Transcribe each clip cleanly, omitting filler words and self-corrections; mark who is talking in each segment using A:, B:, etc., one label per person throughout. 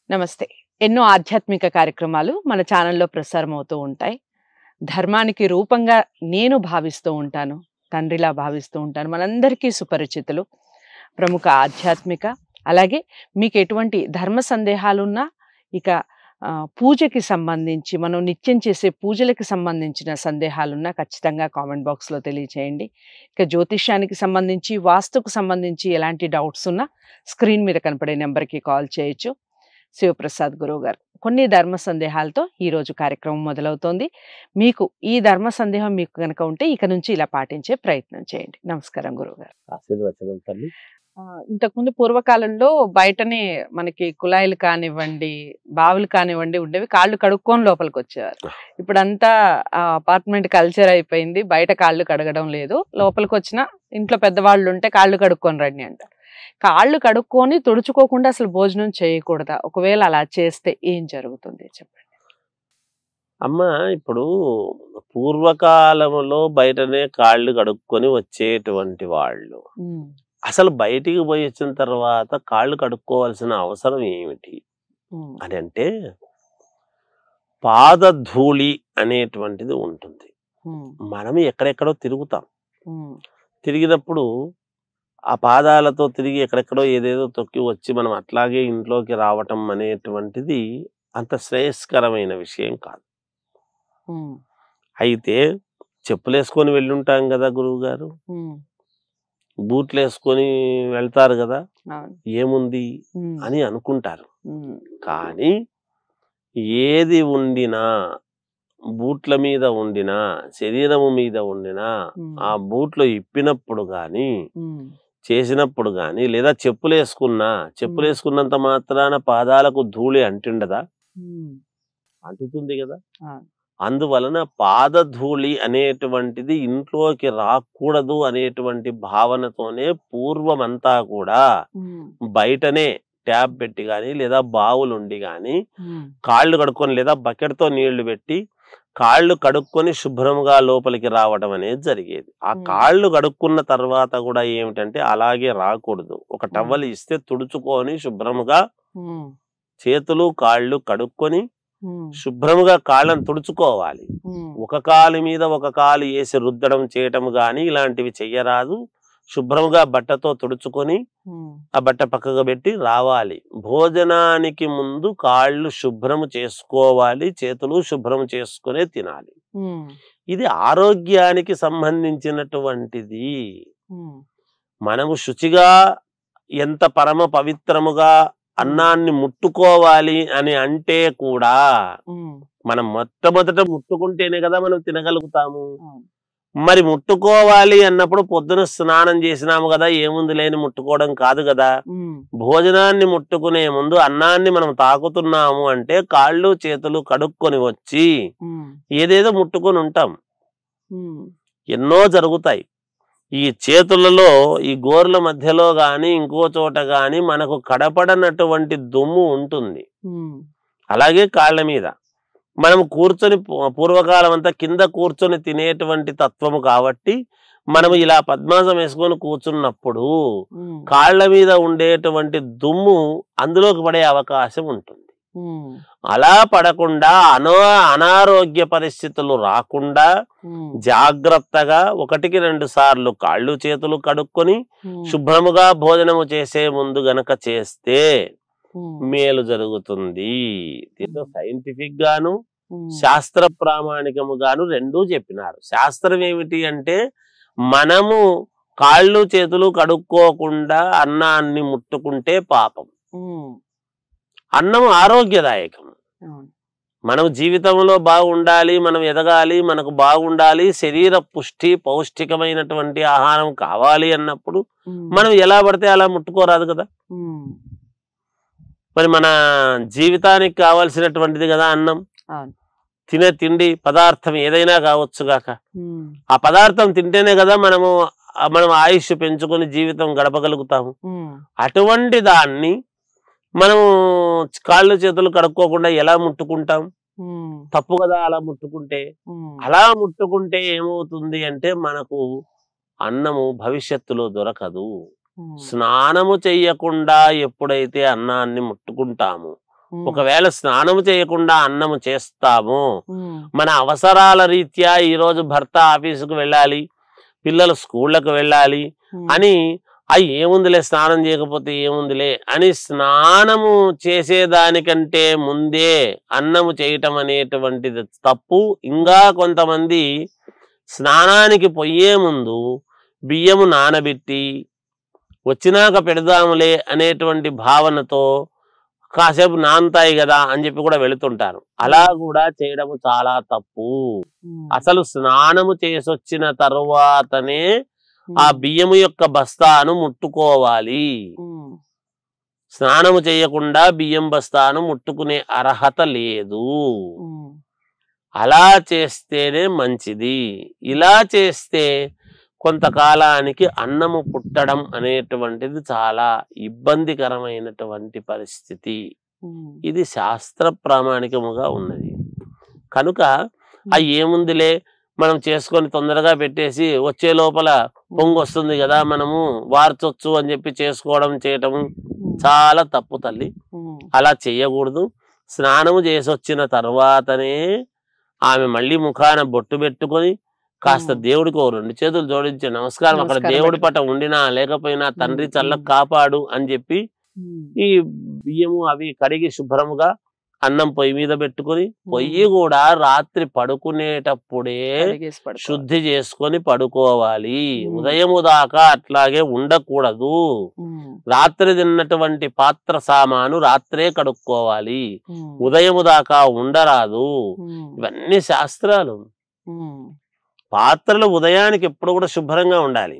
A: నమస్తే. ఎన్నో ఆధ్యాత్మిక కార్యక్రమాలు మన ఛానల్‌లో ప్రసారం అవుతూ ఉంటాయి. ధర్మానికి రూపంగా నేను భావిస్తూ ఉంటాను. తండ్రిలా భావిస్తూ ఉంటాను. మనందరికీ సుపరిచితులు. ప్రముఖ ఆధ్యాత్మిక అలాగే మీకు ఎటువంటి ధర్మ సందేహాలున్నా ఇక పూజకి సంబంధించి మనం నిత్యం చేసే పూజలకి సంబంధించిన సందేహాలున్నా ఖచ్చితంగా కామెంట్ బాక్స్‌లో తెలియచేయండి. ఇక జ్యోతిష్యానికి సంబంధించి, వాస్తుకు సంబంధించి ఎలాంటి డౌట్స్ ఉన్నా స్క్రీన్ మీద కనపడే నెంబర్‌కి కాల్ చేయొచ్చు. శివప్రసాద్ గురువు గారు కొన్ని ధర్మ సందేహాలతో ఈరోజు కార్యక్రమం మొదలవుతోంది. మీకు ఈ ధర్మ సందేహం మీకు కనుక ఉంటే ఇక నుంచి ఇలా పాటించే ప్రయత్నం చేయండి. నమస్కారం గురువు గారు.
B: ఆశీర్వచనం తల్లి.
A: ఇంతకుముందు పూర్వకాలంలో బయటనే మనకి కుళాయిలు కానివ్వండి, బావులు కానివ్వండి ఉండేవి. కాళ్ళు కడుక్కొని లోపలికి వచ్చేవారు. ఇప్పుడంతా అపార్ట్మెంట్ కల్చర్ అయిపోయింది. బయట కాళ్ళు కడగడం లేదు. లోపలికి వచ్చిన ఇంట్లో పెద్దవాళ్ళు ఉంటే కాళ్ళు కడుక్కొని రండి అంటారు. కాళ్ళు కడుక్కొని తుడుచుకోకుండా అసలు భోజనం చేయకూడదా? ఒకవేళ అలా చేస్తే ఏం జరుగుతుంది చెప్పండి?
B: అమ్మ, ఇప్పుడు పూర్వకాలంలో బయటనే కాళ్ళు కడుక్కొని వచ్చేటువంటి వాళ్ళు అసలు బయటికి పోయి వచ్చిన తర్వాత కాళ్ళు కడుక్కోవాల్సిన అవసరం ఏమిటి అని అంటే, పాదధూళి అనేటువంటిది ఉంటుంది. మనం ఎక్కడెక్కడో తిరుగుతాం. తిరిగినప్పుడు ఆ పాదాలతో తిరిగి ఎక్కడెక్కడో ఏదేదో తొక్కి వచ్చి మనం అట్లాగే ఇంట్లోకి రావటం అనేటువంటిది అంత శ్రేయస్కరమైన విషయం కాదు. అయితే చెప్పులు వేసుకొని వెళ్ళుంటాం కదా గురువు గారు, బూట్లు వేసుకొని వెళ్తారు కదా, ఏముంది అని అనుకుంటారు. కానీ ఏది ఉండినా, బూట్ల మీద ఉండినా, శరీరము మీద ఉండినా, ఆ బూట్లు ఇప్పినప్పుడు గాని, చేసినప్పుడు గాని, లేదా చెప్పులు వేసుకున్నంత మాత్రాన పాదాలకు ధూళి అంటుండదా? అంటుతుంది కదా. అందువలన పాదధూళి అనేటువంటిది ఇంట్లోకి రాకూడదు అనేటువంటి భావనతోనే పూర్వమంతా కూడా బయటనే ట్యాబ్ పెట్టి గాని, లేదా బావులుండి గాని కాళ్ళు కడుక్కొని, లేదా బకెట్తో నీళ్లు పెట్టి కాళ్ళు కడుక్కొని శుభ్రంగా లోపలికి రావడం అనేది జరిగేది. ఆ కాళ్ళు కడుక్కున్న తర్వాత కూడా ఏమిటంటే అలాగే రాకూడదు. ఒక టవల్ ఇస్తే తుడుచుకొని శుభ్రముగా చేతులు కాళ్ళు కడుక్కొని శుభ్రముగా కాళ్ళను తుడుచుకోవాలి. ఒక కాలు మీద ఒక కాలు వేసి రుద్దడం చేయటం గాని ఇలాంటివి చెయ్యరాదు. శుభ్రంగా బట్టతో తుడుచుకొని ఆ బట్ట పక్కగా పెట్టి రావాలి. భోజనానికి ముందు కాళ్ళు శుభ్రము చేసుకోవాలి, చేతులు శుభ్రం చేసుకునే తినాలి. ఇది ఆరోగ్యానికి సంబంధించినటువంటిది. మనము శుచిగా ఎంత పరమ పవిత్రముగా అన్నాన్ని ముట్టుకోవాలి అని అంటే కూడా మనం మొట్టమొదట ముట్టుకుంటేనే కదా మనం తినగలుగుతాము. మరి ముట్టుకోవాలి అన్నప్పుడు పొద్దున స్నానం చేసినాము కదా, ఏముంది లేని ముట్టుకోవడం కాదు కదా. భోజనాన్ని ముట్టుకునే ముందు అన్నాన్ని మనం తాకుతున్నాము అంటే కాళ్ళు చేతులు కడుక్కొని వచ్చి ఏదేదో ముట్టుకొని ఉంటాం. ఎన్నో జరుగుతాయి. ఈ చేతులలో, ఈ గోర్ల మధ్యలో గాని ఇంకో చోట గాని మనకు కడపడనటువంటి దుమ్ము ఉంటుంది. అలాగే కాళ్ళ మీద మనం కూర్చొని, పూర్వకాలం అంతా కింద కూర్చొని తినేటువంటి తత్వము కాబట్టి మనము ఇలా పద్మాసం వేసుకొని కూర్చున్నప్పుడు కాళ్ళ మీద ఉండేటువంటి దుమ్ము అందులోకి పడే అవకాశం ఉంటుంది. అలా పడకుండా అనారోగ్య పరిస్థితులు రాకుండా జాగ్రత్తగా 1-2 సార్లు కాళ్ళు చేతులు కడుక్కొని శుభ్రముగా భోజనము చేసే ముందు గనక చేస్తే మేలు జరుగుతుంది. దీంతో సైంటిఫిక్ గాను శాస్త్ర ప్రామాణికము గాను రెండూ చెప్పినారు. శాస్త్రం ఏమిటి అంటే, మనము కాళ్ళు చేతులు కడుక్కోకుండా అన్నాన్ని ముట్టుకుంటే పాపం. అన్నం ఆరోగ్యదాయకం. మనం జీవితంలో బాగుండాలి, మనం ఎదగాలి, మనకు బాగుండాలి, శరీర పుష్టి పౌష్టికమైనటువంటి ఆహారం కావాలి అన్నప్పుడు మనం ఎలా పడితే అలా ముట్టుకోరాదు కదా. మరి మన జీవితానికి కావాల్సినటువంటిది కదా అన్నం. తినే తిండి పదార్థం ఏదైనా కావచ్చుగాక, ఆ పదార్థం తింటేనే కదా మనం ఆయుష్ పెంచుకొని జీవితం గడపగలుగుతాము. అటువంటి దాన్ని మనం కాళ్ళు చేతులు కడుక్కోకుండా ఎలా ముట్టుకుంటాం? తప్పు కదా అలా ముట్టుకుంటే. అలా ముట్టుకుంటే ఏమవుతుంది అంటే మనకు అన్నము భవిష్యత్తులో దొరకదు. స్నానము చెయ్యకుండా ఎప్పుడైతే అన్నాన్ని ముట్టుకుంటాము, ఒకవేళ స్నానము చేయకుండా అన్నము చేస్తాము, మన అవసరాల రీత్యా ఈరోజు భర్త ఆఫీసుకు వెళ్ళాలి, పిల్లలు స్కూళ్ళకు వెళ్ళాలి అని ఏముందిలే స్నానం చేయకపోతే ఏముందిలే అని స్నానము చేసేదానికంటే ముందే అన్నము చేయటం అనేటువంటిది తప్పు. ఇంకా కొంతమంది స్నానానికి పోయే ముందు బియ్యము నానబెట్టి వచ్చినాక పెడదాములే అనేటువంటి భావనతో కాసేపు నానతాయి కదా అని చెప్పి కూడా వెళుతుంటారు. అలా కూడా చేయడము చాలా తప్పు. అసలు స్నానము చేసొచ్చిన తరువాతనే ఆ బియ్యము యొక్క బస్తాను ముట్టుకోవాలి. స్నానము చేయకుండా బియ్యం బస్తాను ముట్టుకునే అర్హత లేదు. అలా చేస్తేనే మంచిది. ఇలా చేస్తే కొంతకాలానికి అన్నము పుట్టడం అనేటువంటిది చాలా ఇబ్బందికరమైనటువంటి పరిస్థితి. ఇది శాస్త్ర ప్రామాణికముగా ఉన్నది. కనుక ఏముందిలే మనం చేసుకొని తొందరగా పెట్టేసి వచ్చే లోపల పొంగు వస్తుంది కదా మనము వార్చొచ్చు అని చెప్పి చేయటము చాలా తప్పు తల్లి. అలా చెయ్యకూడదు. స్నానము చేసొచ్చిన తర్వాతనే ఆమె మళ్ళీ ముఖాన బొట్టు పెట్టుకొని కాస్త దేవుడికి 2 చేతులు జోడించి నమస్కారం, అక్కడ దేవుడి పట ఉండినా లేకపోయినా తండ్రి చల్లకు కాపాడు అని చెప్పి ఈ బియ్యము అవి కడిగి శుభ్రముగా అన్నం పొయ్యి మీద పెట్టుకుని, పొయ్యి కూడా రాత్రి పడుకునేటప్పుడే శుద్ధి చేసుకొని పడుకోవాలి. ఉదయము దాకా అట్లాగే ఉండకూడదు. రాత్రి తిన్నటువంటి పాత్ర సామాను రాత్రే కడుక్కోవాలి, ఉదయము దాకా ఉండరాదు. ఇవన్నీ శాస్త్రాలు. పాత్రలు ఉదయానికి ఎప్పుడు కూడా శుభ్రంగా ఉండాలి.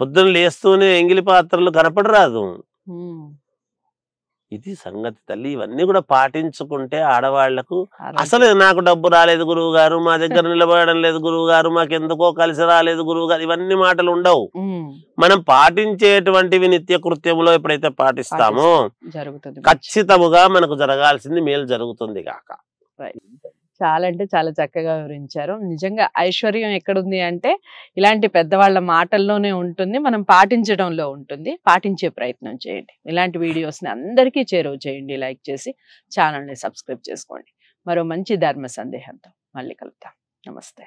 B: పొద్దున లేస్తూనే ఎంగిలి పాత్రలు కనపడరాదు. ఇది సంగతి తల్లి. ఇవన్నీ కూడా పాటించుకుంటే ఆడవాళ్లకు అసలు నాకు డబ్బు రాలేదు గురువు గారు, మా దగ్గర నిలబడడం లేదు గురువు గారు, మాకెందుకో కలిసి రాలేదు గురువు గారు, ఇవన్నీ మాటలు ఉండవు. మనం పాటించేటువంటివి నిత్య కృత్యములో ఎప్పుడైతే పాటిస్తామో ఖచ్చితముగా మనకు జరగాల్సింది మేలు జరుగుతుంది కాక.
A: చాలా అంటే చాలా చక్కగా వివరించారు. నిజంగా ఐశ్వర్యం ఎక్కడుంది అంటే ఇలాంటి పెద్దవాళ్ళ మాటల్లోనే ఉంటుంది, మనం పాటించడంలో ఉంటుంది. పాటించే ప్రయత్నం చేయండి. ఇలాంటి వీడియోస్ని అందరికీ చేరువ చేయండి, లైక్ చేసి ఛానల్ని సబ్స్క్రైబ్ చేసుకోండి. మరో మంచి ధర్మ సందేహంతో మళ్ళీ కలుద్దాం. నమస్తే.